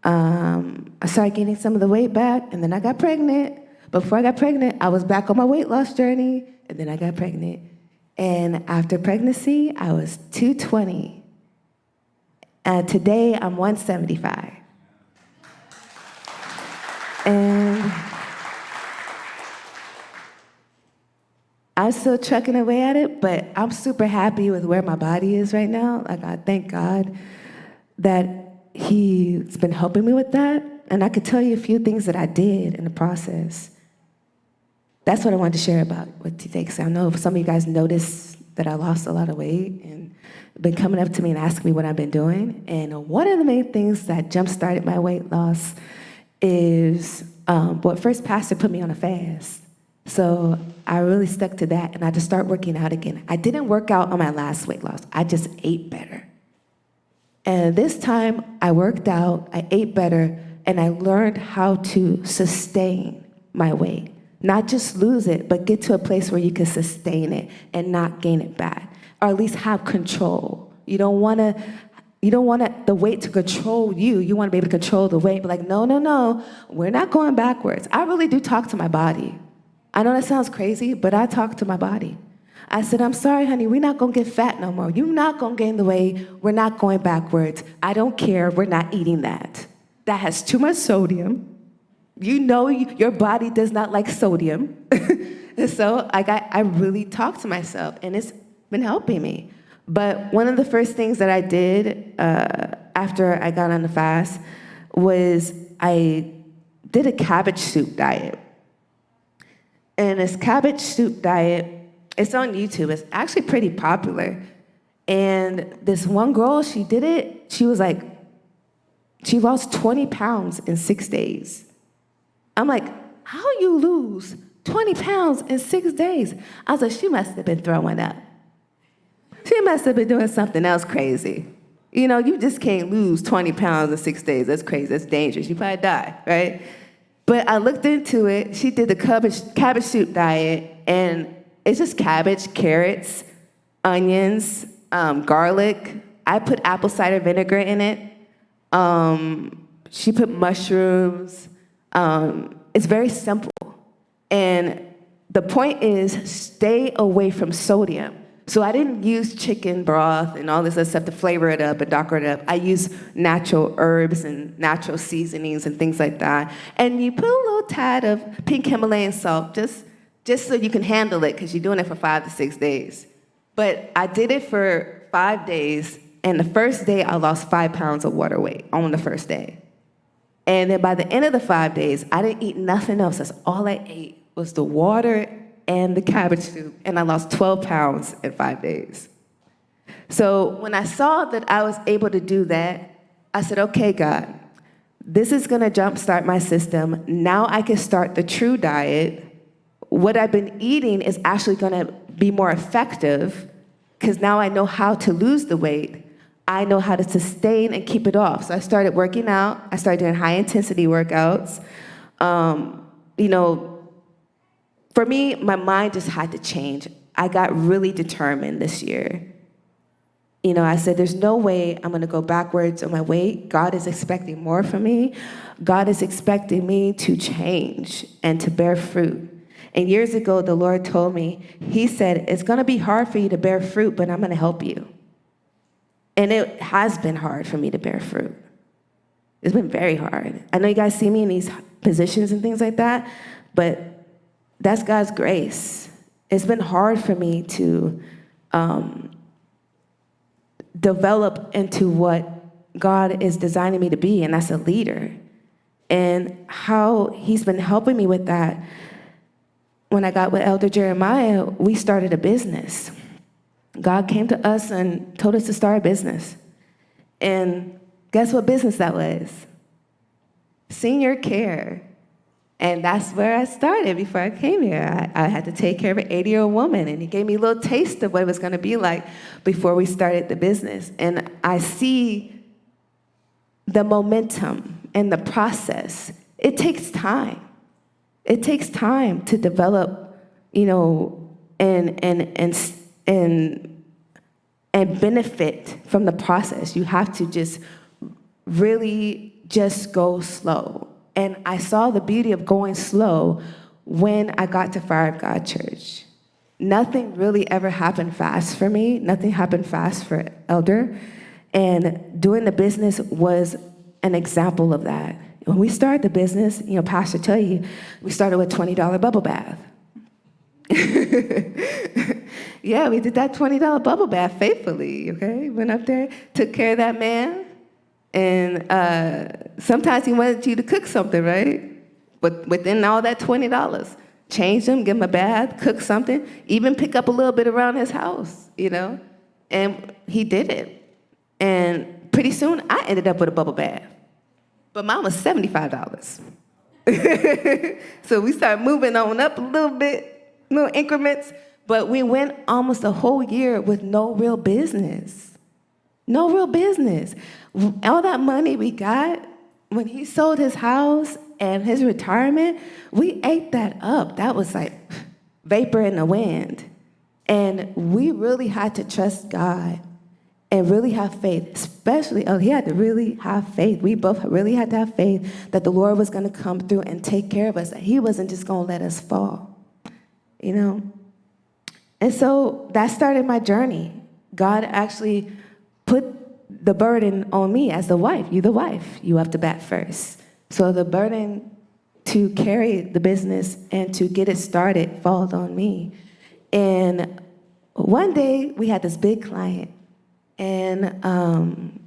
I started gaining some of the weight back, and then I got pregnant. But before I got pregnant, I was back on my weight loss journey, and then I got pregnant. And after pregnancy, I was 220. And today, I'm 175. And I'm still trucking away at it, but I'm super happy with where my body is right now. I thank God that he's been helping me with that. And I could tell you a few things that I did in the process. That's what I wanted to share about with today, because I know some of you guys noticed that I lost a lot of weight and been coming up to me and asking me what I've been doing. And one of the main things that jump-started my weight loss is, first pastor put me on a fast. So I really stuck to that, and I just started working out again. I didn't work out on my last weight loss. I just ate better. And this time, I worked out, I ate better, and I learned how to sustain my weight. Not just lose it, but get to a place where you can sustain it and not gain it back, or at least have control. You don't want the weight to control you. You want to be able to control the weight. But no, we're not going backwards. I really do talk to my body. I know that sounds crazy, but I talk to my body. I said, I'm sorry, honey, we're not gonna get fat no more. You're not gonna gain the weight. We're not going backwards. I don't care, we're not eating that. That has too much sodium. You know your body does not like sodium. And so I really talked to myself, and it's been helping me. But one of the first things that I did after I got on the fast was I did a cabbage soup diet. And this cabbage soup diet, it's on YouTube. It's actually pretty popular. And this one girl, she did it. She was like, she lost 20 pounds in 6 days. I'm like, how you lose 20 pounds in 6 days? I was like, she must have been throwing up. She must have been doing something else crazy. You know, you just can't lose 20 pounds in 6 days. That's crazy. That's dangerous. You probably die, right? But I looked into it. She did the cabbage soup diet, and it's just cabbage, carrots, onions, garlic. I put apple cider vinegar in it. She put mushrooms. It's very simple. And the point is, stay away from sodium. So I didn't use chicken broth and all this other stuff to flavor it up and doctor it up. I use natural herbs and natural seasonings and things like that. And you put a little tad of pink Himalayan salt, just so you can handle it, because you're doing it for 5 to 6 days. But I did it for 5 days, and the first day I lost 5 pounds of water weight on the first day. And then by the end of the 5 days, I didn't eat nothing else. That's all I ate was the water and the cabbage soup, and I lost 12 pounds in 5 days. So when I saw that I was able to do that, I said, okay, God, this is gonna jumpstart my system. Now I can start the true diet. What I've been eating is actually gonna be more effective, because now I know how to lose the weight. I know how to sustain and keep it off. So I started working out. I started doing high intensity workouts. You know, for me, my mind just had to change. I got really determined this year. You know, I said, there's no way I'm gonna go backwards on my weight. God is expecting more from me. God is expecting me to change and to bear fruit. And years ago, the Lord told me, he said, it's gonna be hard for you to bear fruit, but I'm gonna help you. And it has been hard for me to bear fruit. It's been very hard. I know you guys see me in these positions and things like that, but that's God's grace. It's been hard for me to develop into what God is designing me to be, and that's a leader. And how he's been helping me with that. When I got with Elder Jeremiah, we started a business. God came to us and told us to start a business. And guess what business that was? Senior care. And that's where I started before I came here. I had to take care of an 80-year-old woman, and he gave me a little taste of what it was gonna be like before we started the business. And I see the momentum and the process. It takes time. It takes time to develop, you know, and benefit from the process. You have to just really just go slow. And I saw the beauty of going slow when I got to Fire of God Church. Nothing really ever happened fast for me. Nothing happened fast for Elder. And doing the business was an example of that. When we started the business, you know, Pastor tell you, we started with $20 bubble bath. Yeah, we did that $20 bubble bath faithfully, okay? Went up there, took care of that man. And sometimes he wanted you to cook something, right? But within all that $20, change him, give him a bath, cook something, even pick up a little bit around his house, you know? And he did it. And pretty soon, I ended up with a bubble bath. But mine was $75. So we started moving on up a little bit, little increments, but we went almost a whole year with no real business. No real business. All that money we got, when he sold his house and his retirement, we ate that up. That was like vapor in the wind. And we really had to trust God and really have faith, especially, he had to really have faith. We both really had to have faith that the Lord was gonna come through and take care of us, that he wasn't just gonna let us fall, you know? And so that started my journey. God actually put the burden on me as the wife. You're the wife. You have to bat first. So the burden to carry the business and to get it started falls on me. And one day we had this big client, and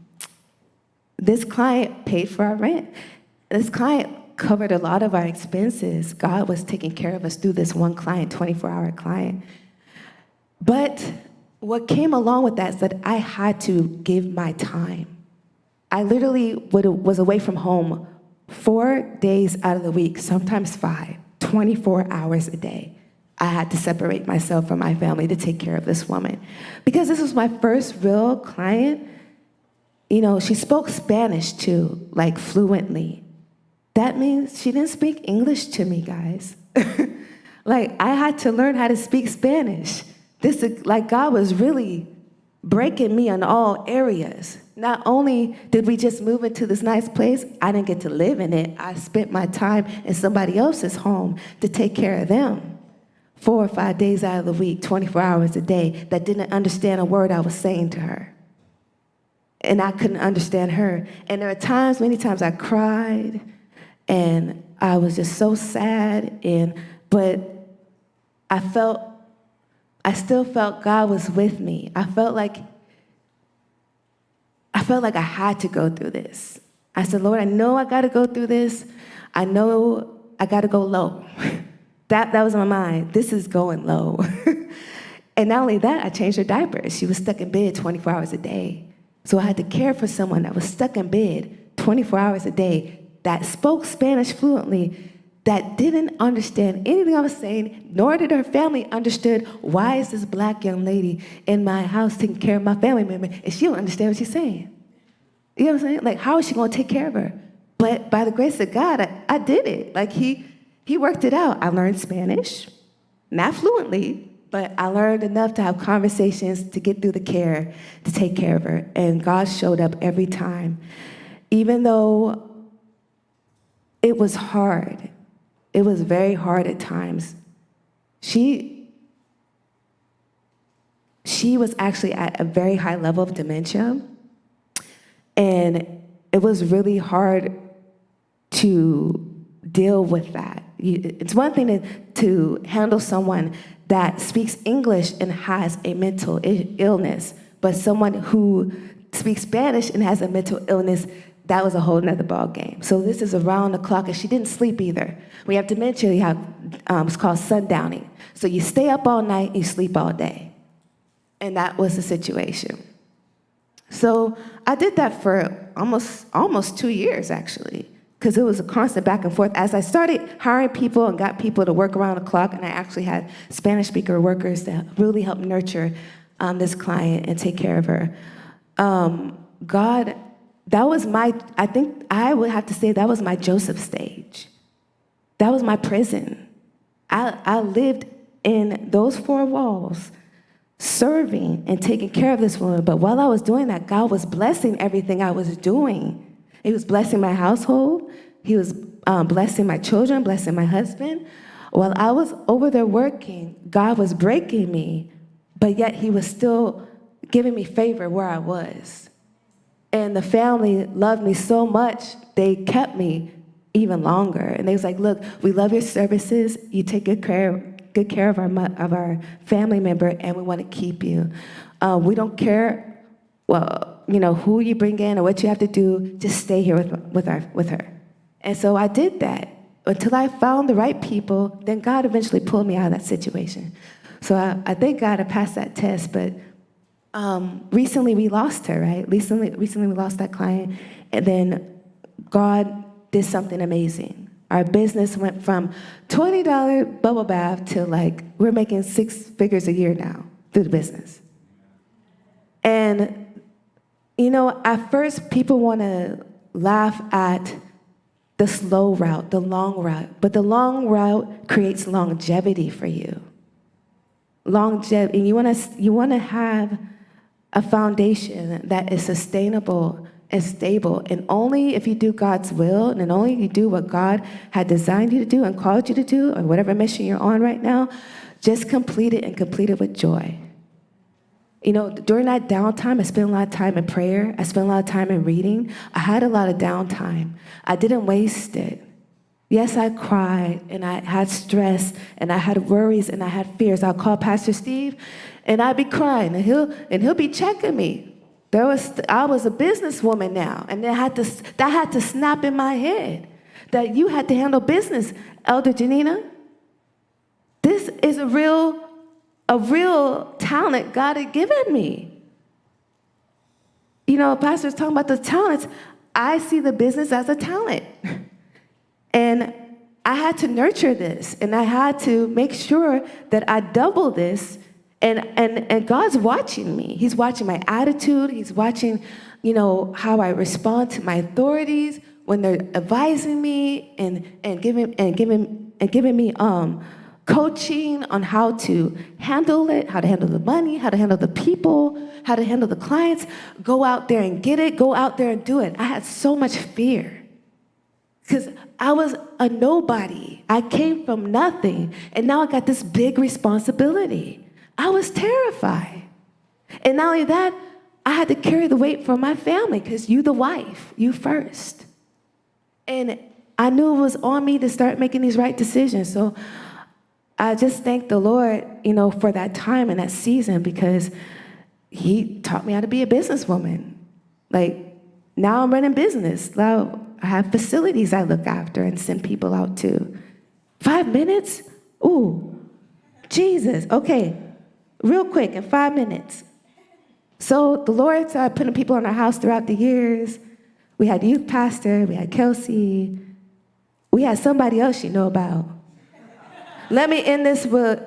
this client paid for our rent. This client covered a lot of our expenses. God was taking care of us through this one client, 24-hour client. But what came along with that is that I had to give my time. I literally was away from home 4 days out of the week, sometimes 5, 24 hours a day. I had to separate myself from my family to take care of this woman. Because this was my first real client, you know, she spoke Spanish too, like fluently. That means she didn't speak English to me, guys. Like, I had to learn how to speak Spanish. This is, like, God was really breaking me in all areas. Not only did we just move into this nice place, I didn't get to live in it. I spent my time in somebody else's home to take care of them. 4 or 5 days out of the week, 24 hours a day, that didn't understand a word I was saying to her. And I couldn't understand her. And there were times, many times I cried, and I was just so sad, but I still felt God was with me. I felt like I had to go through this. I said, Lord, I know I got to go through this. I know I got to go low. That was my mind. This is going low. And not only that, I changed her diapers. She was stuck in bed 24 hours a day. So I had to care for someone that was stuck in bed 24 hours a day, that spoke Spanish fluently, that didn't understand anything I was saying, nor did her family understood, why is this black young lady in my house taking care of my family member, and she don't understand what she's saying? You know what I'm saying? Like, how is she going to take care of her? But by the grace of God, I did it. Like, he worked it out. I learned Spanish, not fluently, but I learned enough to have conversations to get through the care, to take care of her. And God showed up every time. Even though it was hard, it was very hard at times. She was actually at a very high level of dementia, and it was really hard to deal with that. It's one thing to handle someone that speaks English and has a mental illness, but someone who speaks Spanish and has a mental illness, that was a whole nother ball game. So this is around the clock, and she didn't sleep either. When you have dementia, you have, it's called sundowning. So you stay up all night, you sleep all day. And that was the situation. So I did that for almost 2 years, actually, because it was a constant back and forth. As I started hiring people and got people to work around the clock, and I actually had Spanish speaker workers that really helped nurture this client and take care of her. That was I think I would have to say that was my Joseph stage. That was my prison. I lived in those 4 walls, serving and taking care of this woman. But while I was doing that, God was blessing everything I was doing. He was blessing my household. He was blessing my children, blessing my husband. While I was over there working, God was breaking me, but yet he was still giving me favor where I was. And the family loved me so much, they kept me even longer. And they was like, look, we love your services. You take good care of our family member, and we want to keep you. We don't care, well, you know, who you bring in or what you have to do, just stay here with her. And so I did that until I found the right people. Then God eventually pulled me out of that situation. So I thank God I passed that test, but recently we lost her, right? Recently we lost that client, and then God did something amazing. Our business went from $20 bubble bath to we're making 6 figures a year now through the business. And you know, at first people want to laugh at the slow route, the long route, but the long route creates longevity for you. Longevity, and you want to have a foundation that is sustainable and stable, and only if you do God's will, and only if you do what God had designed you to do and called you to do, or whatever mission you're on right now, just completed and completed with joy. You know, during that downtime, I spent a lot of time in prayer. I spent a lot of time in reading. I had a lot of downtime. I didn't waste it. Yes, I cried, and I had stress, and I had worries, and I had fears. I'll call Pastor Steve, and I'd be crying, and he'll be checking me. I was a businesswoman now, and that had to snap in my head that you had to handle business, Elder Janina. This is a real talent God had given me. You know, Pastor's talking about the talents. I see the business as a talent. And I had to nurture this, and I had to make sure that I double this, and God's watching me. He's watching my attitude. He's watching, you know, how I respond to my authorities when they're advising me and giving me coaching on how to handle it, how to handle the money, how to handle the people, how to handle the clients. Go out there and get it. Go out there and do it. I had so much fear because I was a nobody. I came from nothing, and now I got this big responsibility. I was terrified. And not only that, I had to carry the weight for my family because you the wife, you first. And I knew it was on me to start making these right decisions. So I just thank the Lord, you know, for that time and that season because he taught me how to be a businesswoman. Like, now I'm running business. Now I have facilities I look after and send people out to. 5 minutes? Ooh, Jesus. Okay, real quick, in 5 minutes. So the Lord started putting people in our house throughout the years. We had youth pastor, we had Kelsey. We had somebody else you know about. Let me end this with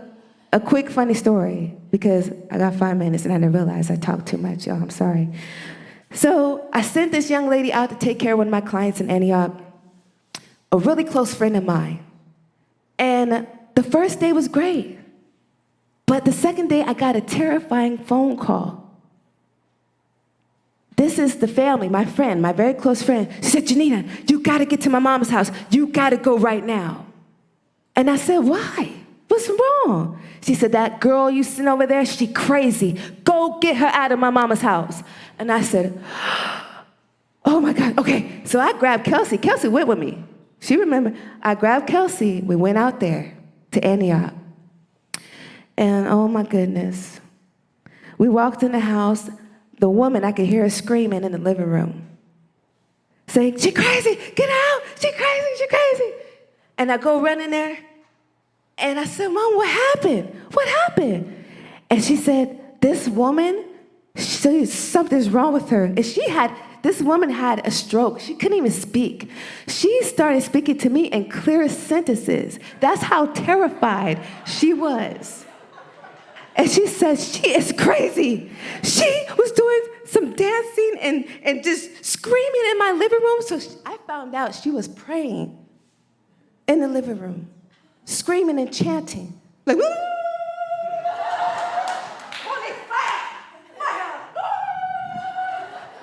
a quick funny story because I got 5 minutes and I didn't realize I talked too much, y'all. I'm sorry. So I sent this young lady out to take care of one of my clients in Antioch, a really close friend of mine. And the first day was great. But the second day, I got a terrifying phone call. This is the family, my friend, my very close friend. She said, Janina, you got to get to my mom's house. You got to go right now. And I said, why? What's wrong? She said, that girl you sitting over there, she crazy. Go get her out of my mama's house. And I said, oh my God, okay. So I grabbed Kelsey. Kelsey went with me. She remembered. I grabbed Kelsey. We went out there to Antioch. And oh my goodness. We walked in the house. The woman, I could hear her screaming in the living room. Saying, she crazy, get out, she crazy, she crazy. And I go running there. And I said, Mom, what happened? What happened? And she said, this woman, something's wrong with her. And this woman had a stroke. She couldn't even speak. She started speaking to me in clear sentences. That's how terrified she was. And she said, she is crazy. She was doing some dancing and just screaming in my living room. So I found out she was praying in the living room, screaming and chanting. Like, woo!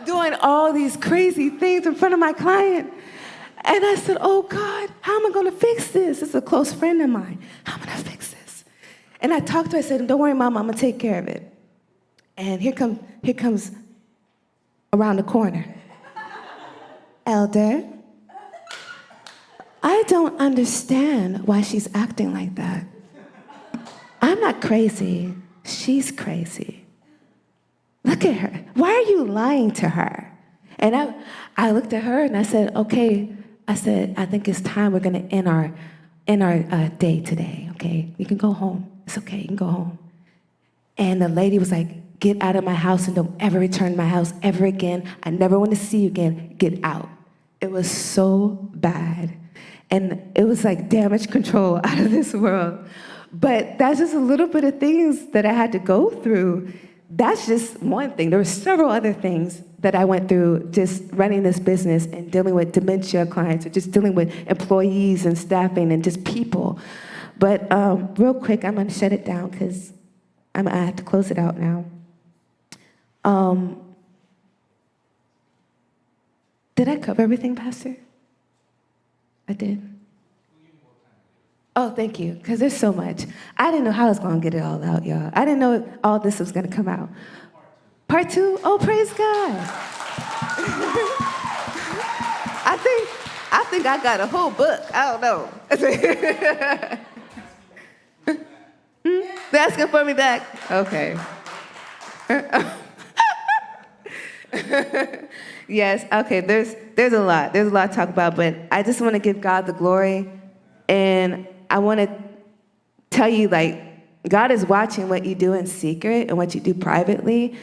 Doing all these crazy things in front of my client. And I said, oh God, how am I gonna fix this? This is a close friend of mine. How am I gonna fix this? And I talked to her, I said, don't worry, Mom, I'm gonna take care of it. And here comes around the corner. Elder, I don't understand why she's acting like that. I'm not crazy, she's crazy. Look at her. Why are you lying to her? And I looked at her and I said, okay, I think it's time we're gonna end our day today, okay? You can go home. It's okay, you can go home. And the lady was like, get out of my house and don't ever return to my house ever again. I never want to see you again. Get out. It was so bad. And it was like damage control out of this world. But that's just a little bit of things that I had to go through. That's just one thing. There were several other things that I went through just running this business and dealing with dementia clients or just dealing with employees and staffing and just people. But real quick, I'm going to shut it down because I have to close it out now. Did I cover everything, Pastor? I did. Oh, thank you, because there's so much. I didn't know how I was going to get it all out, y'all. I didn't know all this was going to come out. Part 2? Oh, praise God. I think I got a whole book. I don't know. They're asking for me back? Okay. Yes, okay, there's a lot. There's a lot to talk about, but I just want to give God the glory, and I want to tell you, like, God is watching what you do in secret and what you do privately,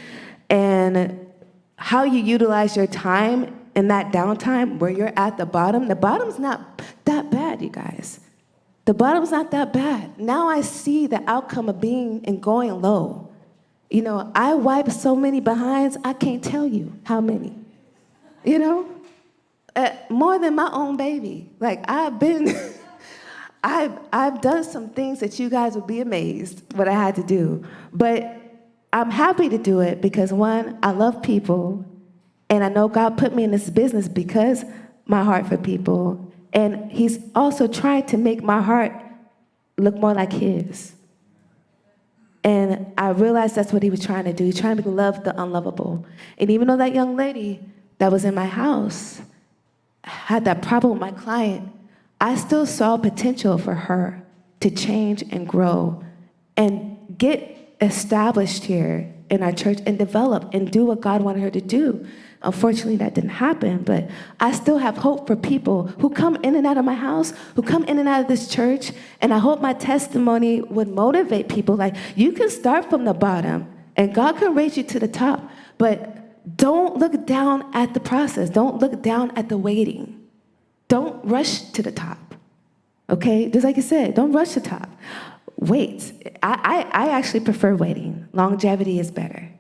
and how you utilize your time in that downtime where you're at the bottom. The bottom's not that bad, you guys. The bottom's not that bad. Now I see the outcome of being and going low. You know, I wiped so many behinds, I can't tell you how many. You know? More than my own baby. Like, I've done some things that you guys would be amazed what I had to do. But I'm happy to do it because, one, I love people, and I know God put me in this business because my heart for people, and he's also trying to make my heart look more like his. And I realized that's what he was trying to do. He's trying to love the unlovable. And even though that young lady that was in my house had that problem with my client, I still saw potential for her to change and grow and get established here in our church and develop and do what God wanted her to do. Unfortunately, that didn't happen, but I still have hope for people who come in and out of my house, who come in and out of this church, and I hope my testimony would motivate people. Like, you can start from the bottom, and God can raise you to the top, but don't look down at the process. Don't look down at the waiting. Don't rush to the top, okay? Just like you said, don't rush to the top. Wait. I actually prefer waiting. Longevity is better.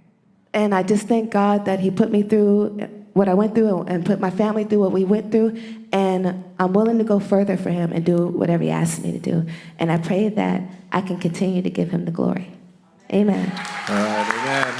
And I just thank God that he put me through what I went through and put my family through what we went through. And I'm willing to go further for him and do whatever he asks me to do. And I pray that I can continue to give him the glory. Amen. All right, amen.